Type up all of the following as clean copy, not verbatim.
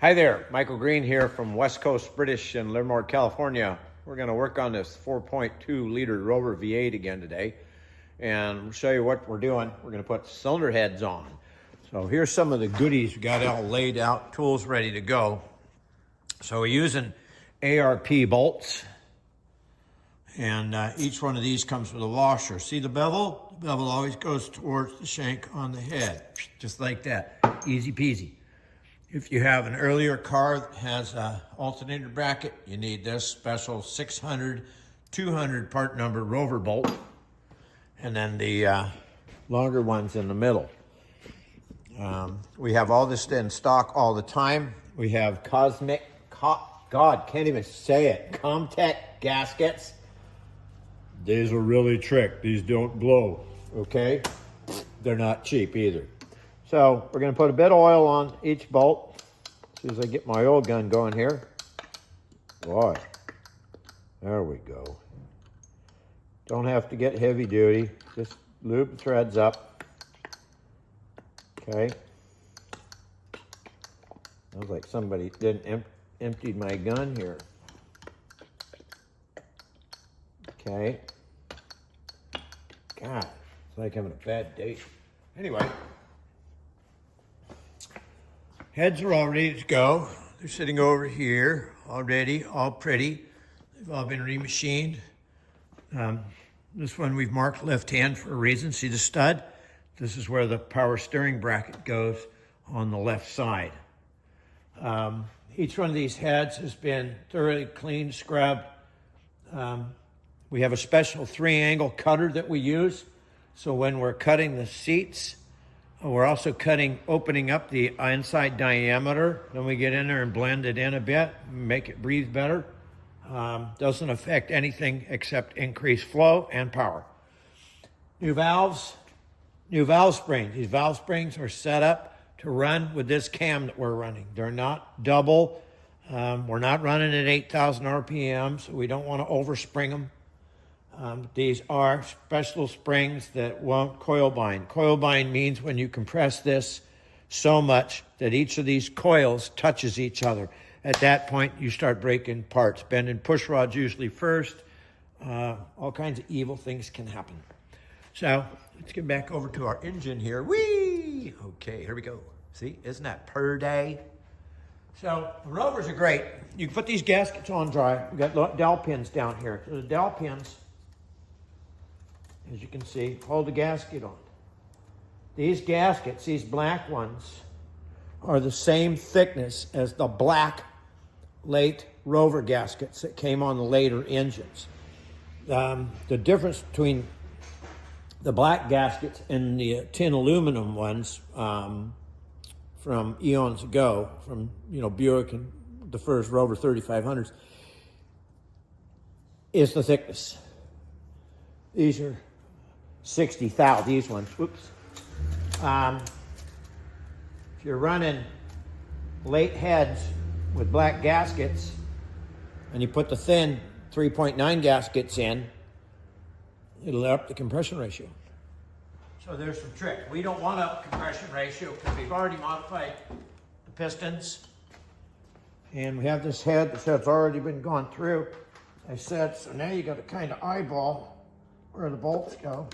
Hi there, Michael Green here from West Coast British in Livermore, California. We're going to work on this 4.2 liter Rover V8 again today, and we'll show you what we're doing. We're going to put cylinder heads on. So here's some of the goodies we got all laid out, tools ready to go. So we're using ARP bolts, and each one of these comes with a washer. See the bevel? The bevel always goes towards the shank on the head, just like that, easy peasy. If you have an earlier car that has an alternator bracket, you need this special 600, 200 part number Rover bolt, and then the longer ones in the middle. We have all this in stock all the time. We have Comtech gaskets. These are really trick. These don't blow, okay? They're not cheap either. So we're gonna put a bit of oil on each bolt. As soon as I get my oil gun going here. Boy, there we go. Don't have to get heavy duty. Just lube the threads up. Okay. Sounds like somebody didn't empty my gun here. Okay. God, it's like having a bad day. Anyway. Heads are all ready to go. They're sitting over here already, all pretty. They've all been remachined. This one we've marked left hand for a reason. See the stud? This is where the power steering bracket goes on the left side. Each one of these heads has been thoroughly cleaned, scrubbed. We have a special 3-angle cutter that we use. So when we're cutting the seats, we're also opening up the inside diameter. Then we get in there and blend it in a bit, make it breathe better. Doesn't affect anything except increased flow and power. New valve springs. These valve springs are set up to run with this cam that we're running. They're not double. We're not running at 8,000 RPM, so we don't want to overspring them. These are special springs that won't coil bind. Coil bind means when you compress this so much that each of these coils touches each other. At that point, you start breaking parts. Bending push rods usually first. All kinds of evil things can happen. So let's get back over to our engine here. Whee! Okay, here we go. See, isn't that per day? So the Rovers are great. You can put these gaskets on dry. We've got dowel pins down here. So the dowel pins, as you can see, hold the gasket on. These gaskets, these black ones, are the same thickness as the black late Rover gaskets that came on the later engines. The difference between the black gaskets and the tin aluminum ones from eons ago, from Buick and the first Rover 3500s, is the thickness. These are 60 thou, these ones, whoops. If you're running late heads with black gaskets and you put the thin 3.9 gaskets in, it'll up the compression ratio. So there's some trick. We don't want up compression ratio because we've already modified the pistons. And we have this head that's already been gone through, I said, so now you got to kind of eyeball where the bolts go.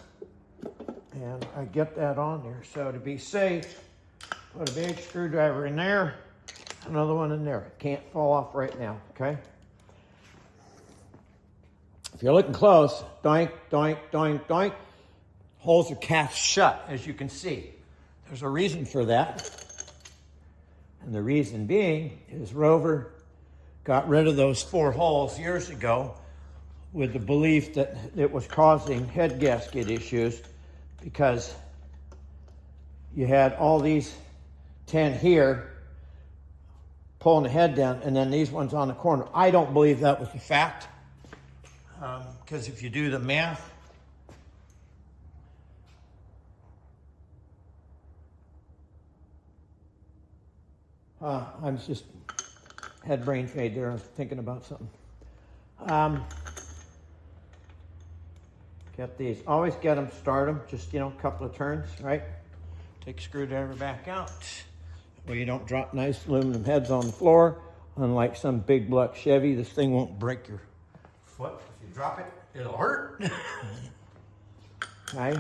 And I get that on there. So to be safe, put a big screwdriver in there, another one in there. It can't fall off right now, okay? If you're looking close, doink, doink, doink, doink, holes are cast shut, as you can see. There's a reason for that. And the reason being is Rover got rid of those 4 holes years ago with the belief that it was causing head gasket issues because you had all these 10 here pulling the head down and then these ones on the corner. I don't believe that was the fact because if you do the math, I was just had brain fade there. I was thinking about something. Get these. Always get them, start them, just, a couple of turns, right? Take a screwdriver back out. so you don't drop nice aluminum heads on the floor. Unlike some big block Chevy, this thing won't break your foot. If you drop it, it'll hurt. Okay.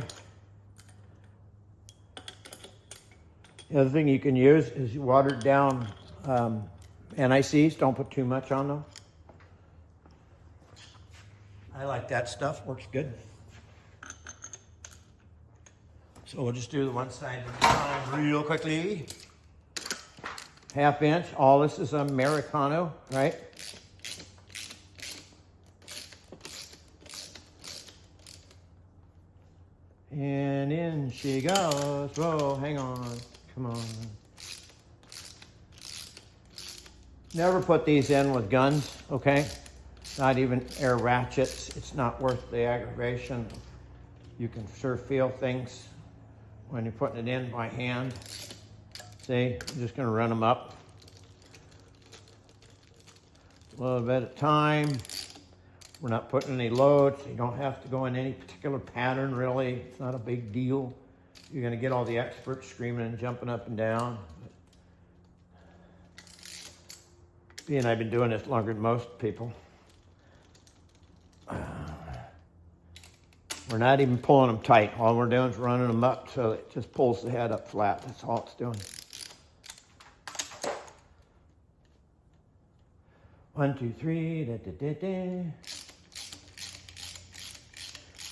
The other thing you can use is watered down NICs. Don't put too much on them. I like that stuff, works good. So we'll just do the one side at a time real quickly. 1/2 inch, all this is Americano, right? And in she goes. Whoa, hang on, come on. Never put these in with guns, okay? Not even air ratchets. It's not worth the aggravation. You can sure feel things when you're putting it in by hand. See, I'm just gonna run them up. A little bit at a time. We're not putting any load, so you don't have to go in any particular pattern, really. It's not a big deal. You're gonna get all the experts screaming and jumping up and down. Being I've been doing this longer than most people. We're not even pulling them tight. All we're doing is running them up so it just pulls the head up flat. That's all it's doing. 1, 2, 3. Da, da, da, da.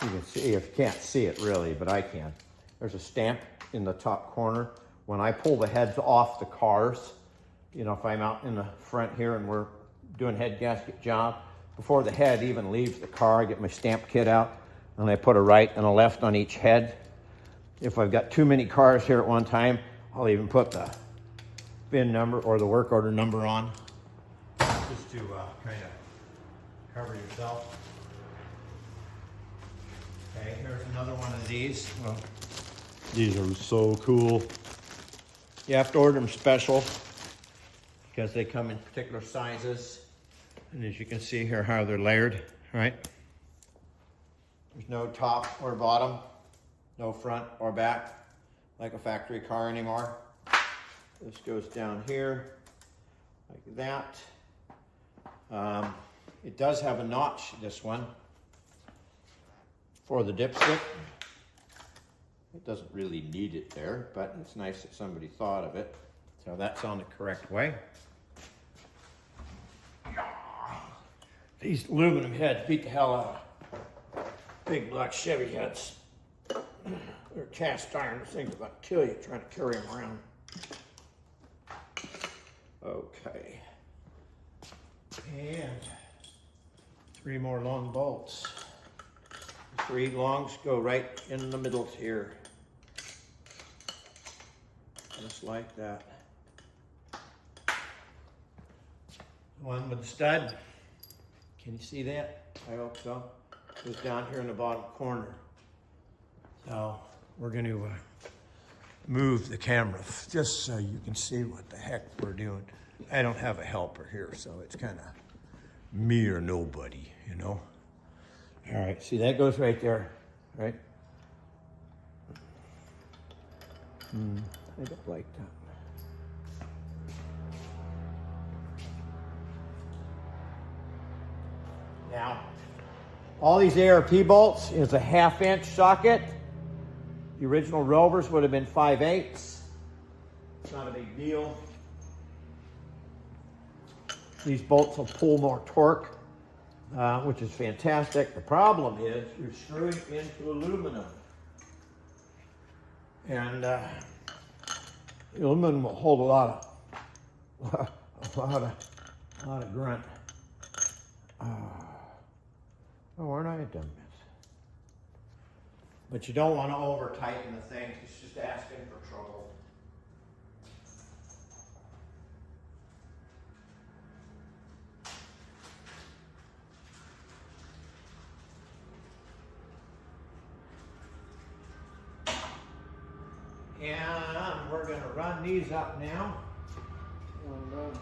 You can see, if you can't see it really, but I can. There's a stamp in the top corner. When I pull the heads off the cars, you know, if I'm out in the front here and we're doing head gasket job, before the head even leaves the car, I get my stamp kit out and I put a right and a left on each head. If I've got too many cars here at one time, I'll even put the VIN number or the work order number on, just to kind of cover yourself. Okay, here's another one of these. Well, these are so cool. You have to order them special because they come in particular sizes. And as you can see here, how they're layered, right? There's no top or bottom, no front or back, like a factory car anymore. This goes down here, like that. It does have a notch, this one, for the dipstick. It doesn't really need it there, but it's nice that somebody thought of it. So that's on the correct way. These aluminum heads beat the hell out of big black Chevy heads. They're cast iron. This thing's about to kill you trying to carry them around. Okay. And 3 more long bolts. 3 longs go right in the middle here. Just like that. One with the stud. Can you see that? I hope so. It was down here in the bottom corner. So we're going to move the camera just so you can see what the heck we're doing. I don't have a helper here, so it's kind of me or nobody, you know. All right, see that goes right there, right? I don't like that. Now, all these ARP bolts is a 1/2 inch socket. The original Rovers would have been 5/8. It's not a big deal. These bolts will pull more torque, which is fantastic. The problem is you're screwing into aluminum. And the aluminum will hold a lot of grunt. Oh, aren't I a dumbass? But you don't want to over tighten the things. It's just asking for trouble. And we're going to run these up now. And,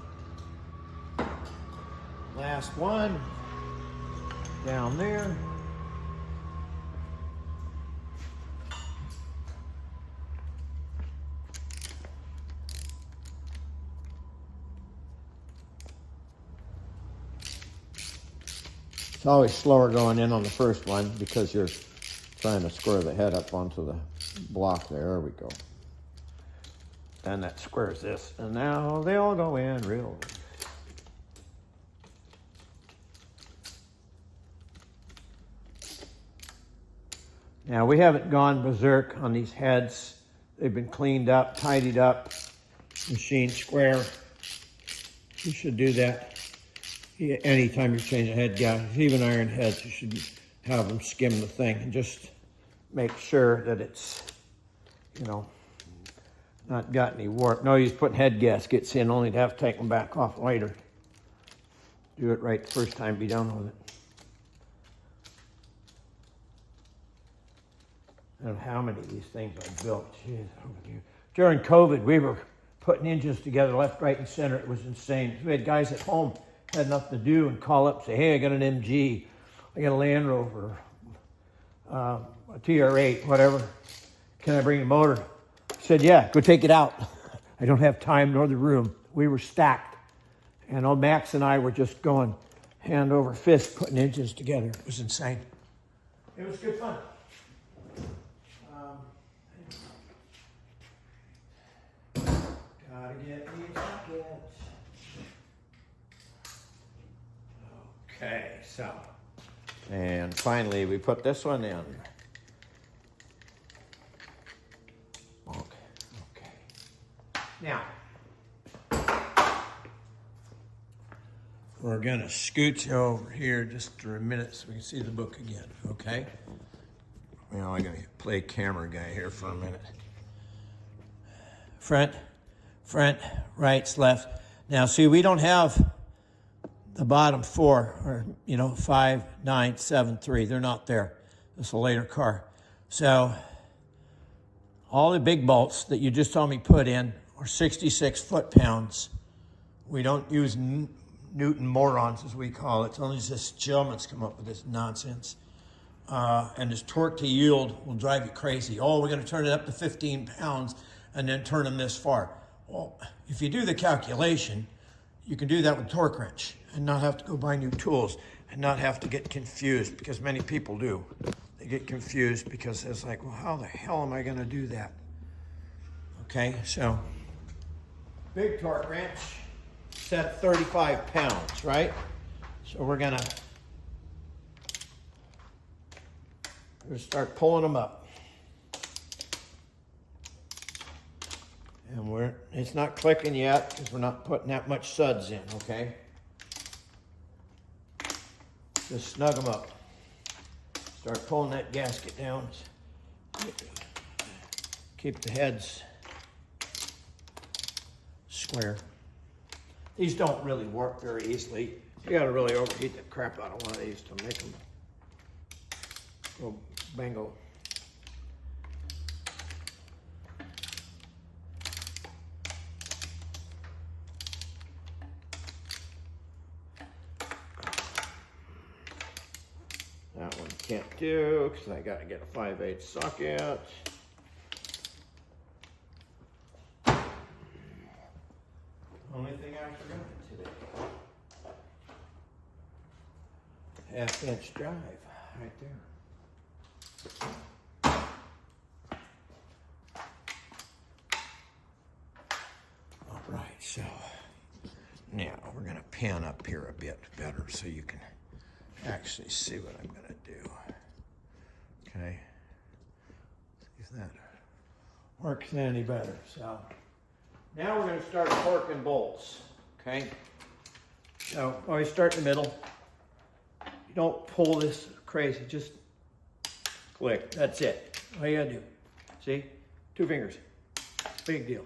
last one down there. It's always slower going in on the first one because you're trying to square the head up onto the block there. There we go. And that squares this. And now they all go in real. Now we haven't gone berserk on these heads. They've been cleaned up, tidied up, machined square. You should do that anytime you're changing a head gasket. Even iron heads, you should have them skim the thing and just make sure that it's, you know, not got any warp. No use putting head gaskets in, only to have to take them back off later. Do it right the first time, be done with it. I don't know how many of these things I built. Jeez, during COVID, we were putting engines together left, right, and center. It was insane. We had guys at home, had nothing to do, and call up and say, hey, I got an MG, I got a Land Rover, a TR8, whatever. Can I bring the motor? I said, yeah, go take it out. I don't have time nor the room. We were stacked. And old Max and I were just going hand over fist, putting engines together. It was insane. It was good fun. Gotta get these buckets. Okay, so. And finally, we put this one in. Okay. Now, we're gonna scooch over here just for a minute so we can see the book again, okay? Well, I'm gonna play camera guy here for a minute. Front, rights, left. Now, see, we don't have the bottom four, or, you know, 5, 9, 7, 3. They're not there. It's a later car. So, all the big bolts that you just saw me put in are 66 foot-pounds. We don't use Newton morons, as we call it. It's only this gentleman's come up with this nonsense. And this torque to yield will drive you crazy. Oh, we're going to turn it up to 15 pounds and then turn them this far. Well, if you do the calculation, you can do that with a torque wrench and not have to go buy new tools and not have to get confused, because many people do. They get confused because it's like, well, how the hell am I going to do that? Okay, so big torque wrench set at 35 pounds, right? So we're going to start pulling them up. And it's not clicking yet because we're not putting that much suds in, okay? Just snug them up. Start pulling that gasket down. Keep the heads square. These don't really work very easily. You gotta really overheat the crap out of one of these to make them go bango. That one can't do because I got to get a 5/8 socket. Only thing I forgot today. 1/2-inch drive right there. All right, so now we're going to pan up here a bit better so you can actually see what I'm going to do. Okay. See if that works any better. So now we're going to start torquing bolts. Okay. So always start in the middle. You don't pull this crazy. Just click. That's it. All you got to do. See? 2 fingers. Big deal.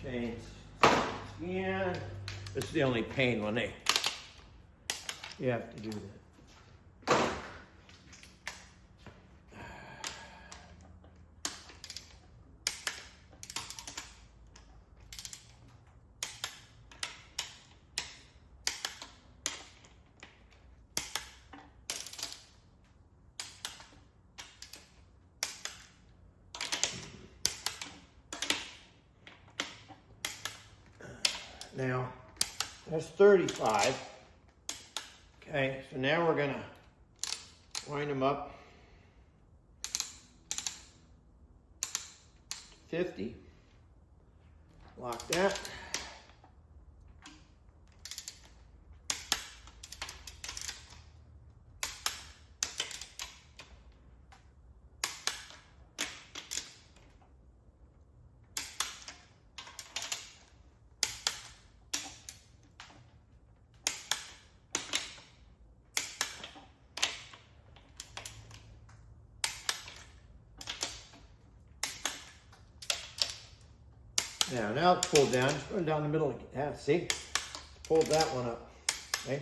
Change again. This is the only pain when you have to do that. now. That's 35. Okay, so now we're gonna wind them up 50. Lock that. Now it's pulled down. Just going down the middle. Yeah, see? Pulled that one up. Okay?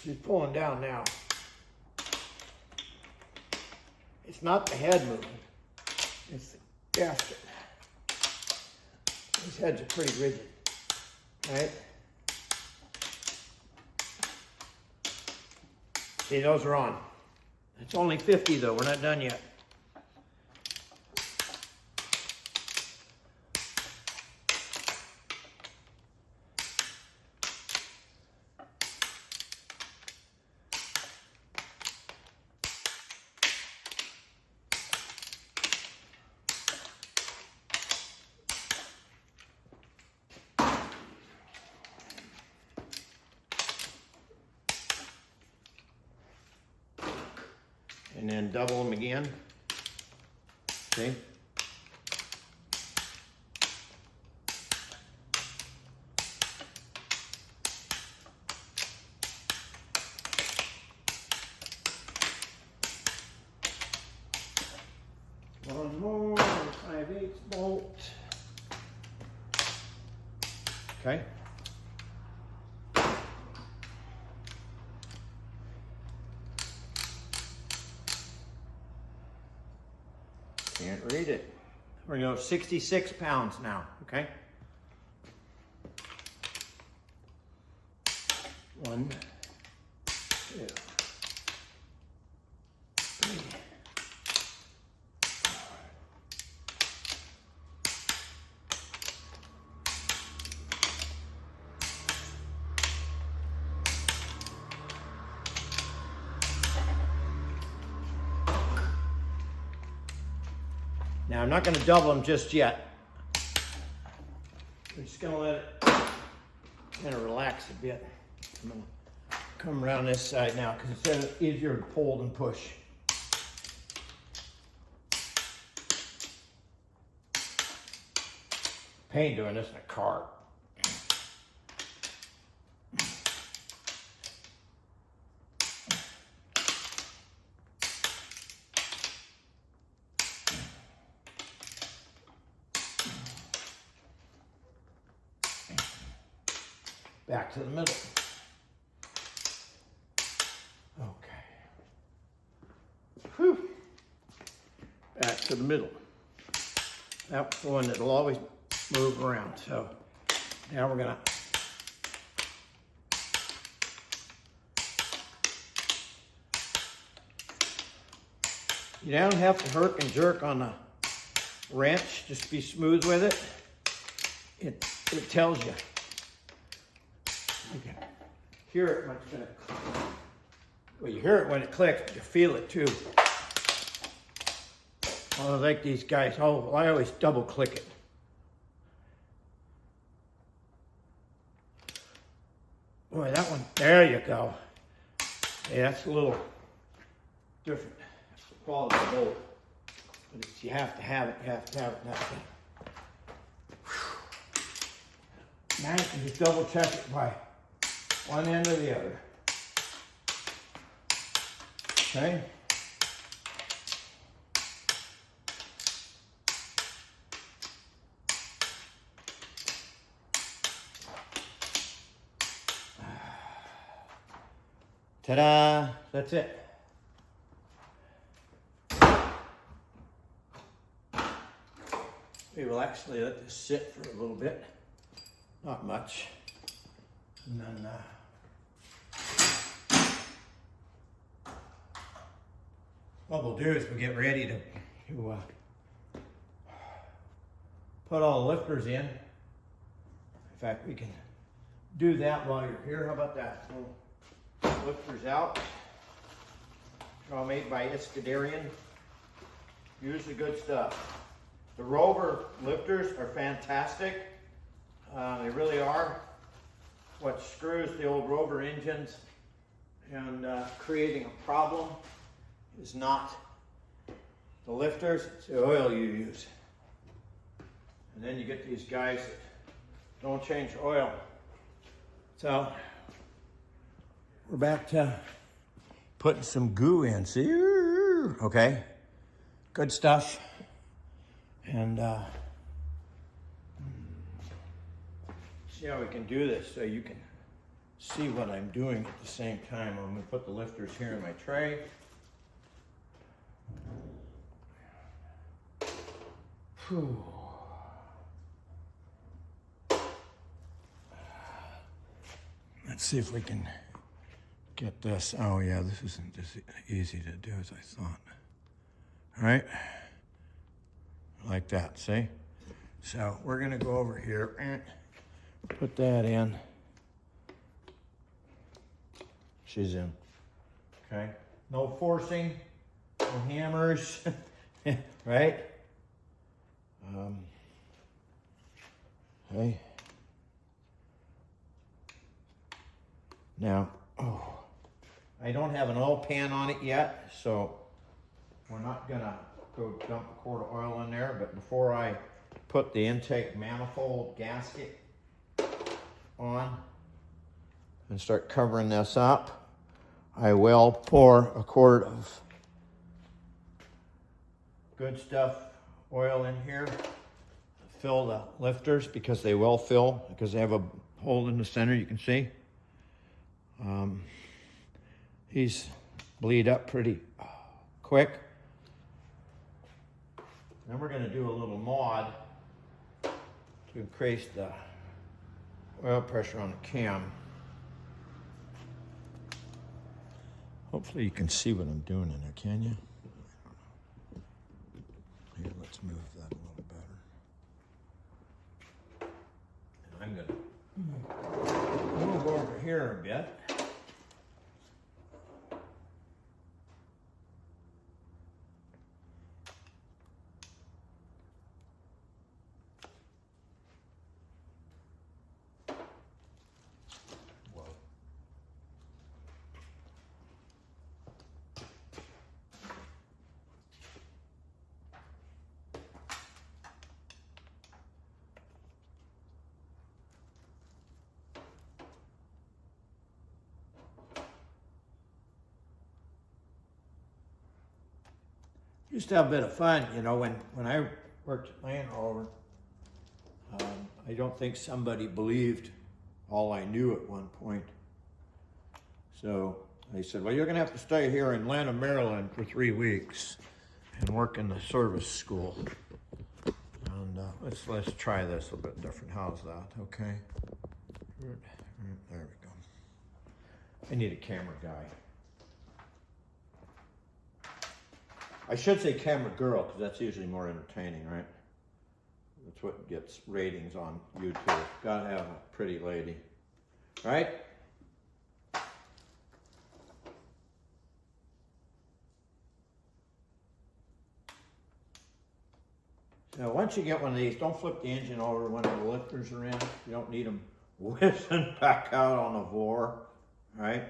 She's pulling down now. It's not the head moving. It's the gasket. These heads are pretty rigid. Right? See, those are on. It's only 50 though. We're not done yet. And then double them again. See? One more 5/8 bolt. Okay. Can't read it. We're going to go 66 pounds now, okay? 1, 2, 3, 4. Now I'm not going to double them just yet. I'm just going to let it kind of relax a bit. I'm going to come around this side now because it's easier to pull than push. Pain doing this in a car. Back to the middle. Okay. Whew. Back to the middle. That's the one that'll always move around. So now we're gonna you don't have to hurt and jerk on the wrench, just be smooth with it. It tells you. You can hear it when it's gonna click. Well, you hear it when it clicks, but you feel it too. I like these guys. Oh, I always double click it. Boy, that one, there you go. Yeah, that's a little different. That's the quality of the bolt. But it's, you have to have it, you have to have it, that's it. Now you can just double check it by one end or the other. Okay? Ta-da! That's it. We will actually let this sit for a little bit. Not much. And then what we'll do is we'll get ready to put all the lifters in. In fact, we can do that while you're here. How about that? Lifters out. They're all made by Iscadarian. Use the good stuff. The Rover lifters are fantastic. They really are. What screws the old Rover engines and creating a problem is not the lifters, it's the oil you use. And then you get these guys that don't change oil. So we're back to putting some goo in. See? Okay. Good stuff. And see how we can do this so you can see what I'm doing at the same time. I'm going to put the lifters here in my tray. Whew. Let's see if we can get this. Oh yeah, this isn't as easy to do as I thought. All right, like that, see? So we're gonna go over here, put that in. She's in, okay? No forcing, no hammers, right? Okay. Now, I don't have an oil pan on it yet, so we're not gonna go dump a quart of oil in there, but before I put the intake manifold gasket on and start covering this up, I will pour a quart of good stuff oil in here, fill the lifters because they will fill, because they have a hole in the center, you can see. These bleed up pretty quick. Then we're going to do a little mod to increase the oil pressure on the cam. Hopefully you can see what I'm doing in there, can you? Here, let's move that a little better. And I'm going to move over here a bit. Used to have a bit of fun, you know, when I worked at Land Rover, I don't think somebody believed all I knew at one point. So they said, well, you're going to have to stay here in Atlanta, Maryland for 3 weeks and work in the service school. And let's try this a little bit different. How's that? Okay. There we go. I need a camera guy. I should say camera girl, because that's usually more entertaining, right? That's what gets ratings on YouTube. Gotta have a pretty lady, right? So once you get one of these, don't flip the engine over when the lifters are in. You don't need them whizzing back out on the floor, right?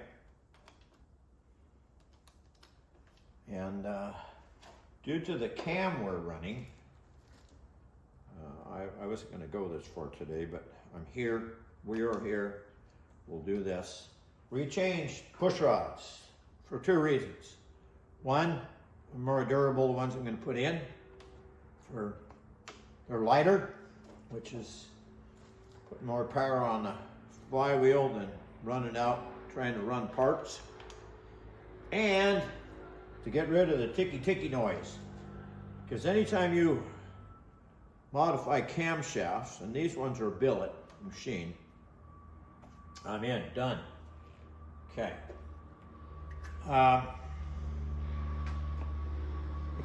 And due to the cam we're running, I wasn't going to go this far today, but I'm here. We are here. We'll do this. We changed push rods for 2 reasons. One, they're more durable, the ones I'm going to put in. They're lighter, which is putting more power on the flywheel than running out trying to run parts. And to get rid of the ticky noise. Because anytime you modify camshafts, and these ones are billet machine, I'm in, done. Okay. The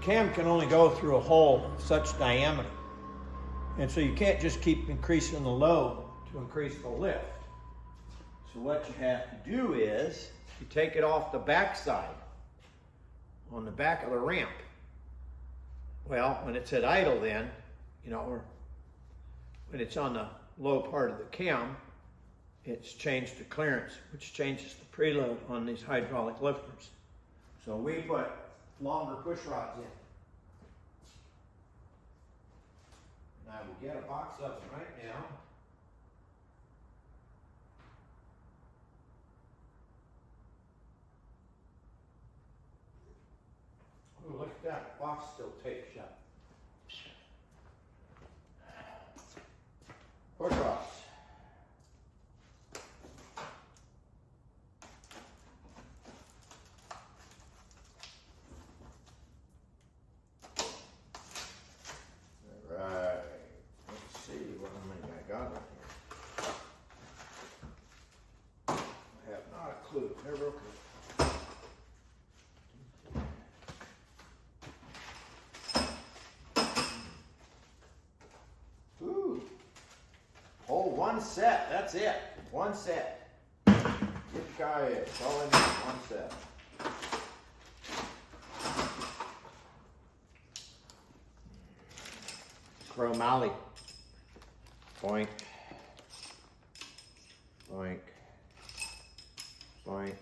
cam can only go through a hole of such diameter. And so you can't just keep increasing the load to increase the lift. So what you have to do is you take it off the backside, on the back of the ramp. Well, when it's at idle then, you know, or when it's on the low part of the cam, it's changed to clearance, which changes the preload on these hydraulic lifters. So we put longer push rods in. And I will get a box of them right now. Oh, look at that, the box still taped shut. Push rods. Alright, let's see what I got right here. I have not a clue, never a clue. Oh, one set, that's it. One set. This guy is all in one set. Chromoly. Boink. Boink. Boink.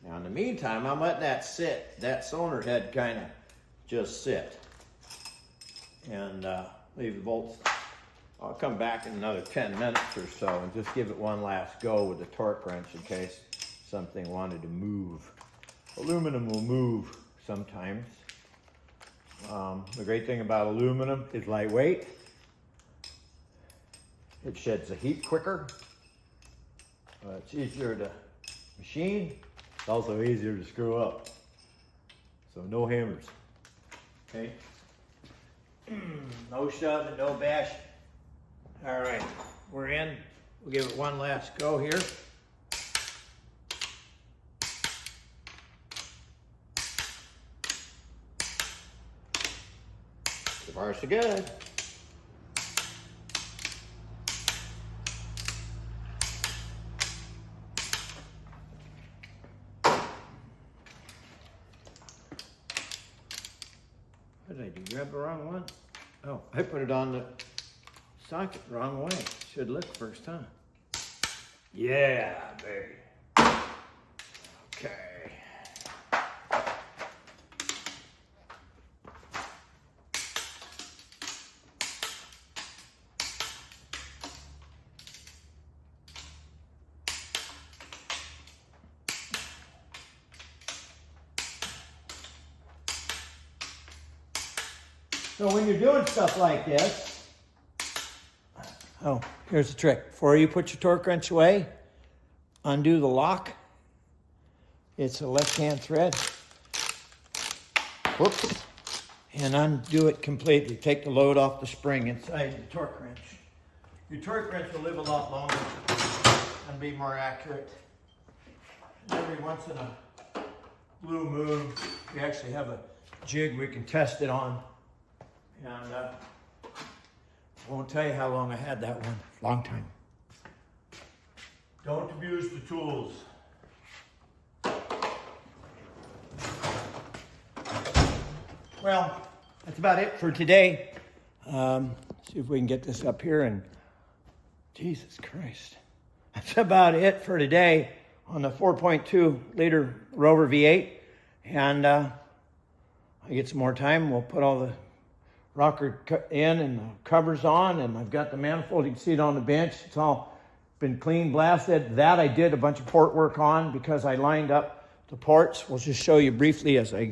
Now in the meantime, I'm letting that sit, that cylinder head kind of just sit. And leave the bolts. I'll come back in another 10 minutes or so and just give it one last go with the torque wrench in case something wanted to move. Aluminum will move sometimes. The great thing about aluminum is lightweight. It sheds the heat quicker. It's easier to machine. It's also easier to screw up. So no hammers. Okay? No shoving, no bashing. All right, we're in. We'll give it one last go here. So far so good. What did I do? Grab the wrong one? Oh, I put it on the socket the wrong way. Should look first, huh? Yeah, baby. Okay. So when you're doing stuff like this, oh, here's the trick. Before you put your torque wrench away, undo the lock. It's a left-hand thread. Whoops. And undo it completely. Take the load off the spring inside the torque wrench. Your torque wrench will live a lot longer and be more accurate. And every once in a blue moon, we actually have a jig we can test it on. And I won't tell you how long I had that one. Long time. Don't abuse the tools. Well, that's about it for today. See if we can get this up here and Jesus Christ. That's about it for today on the 4.2 liter Rover V8. And I get some more time. We'll put all the rocker in and the covers on, and I've got the manifold. You can see it on the bench. It's all been clean blasted. That I did a bunch of port work on because I lined up the ports. We'll just show you briefly as I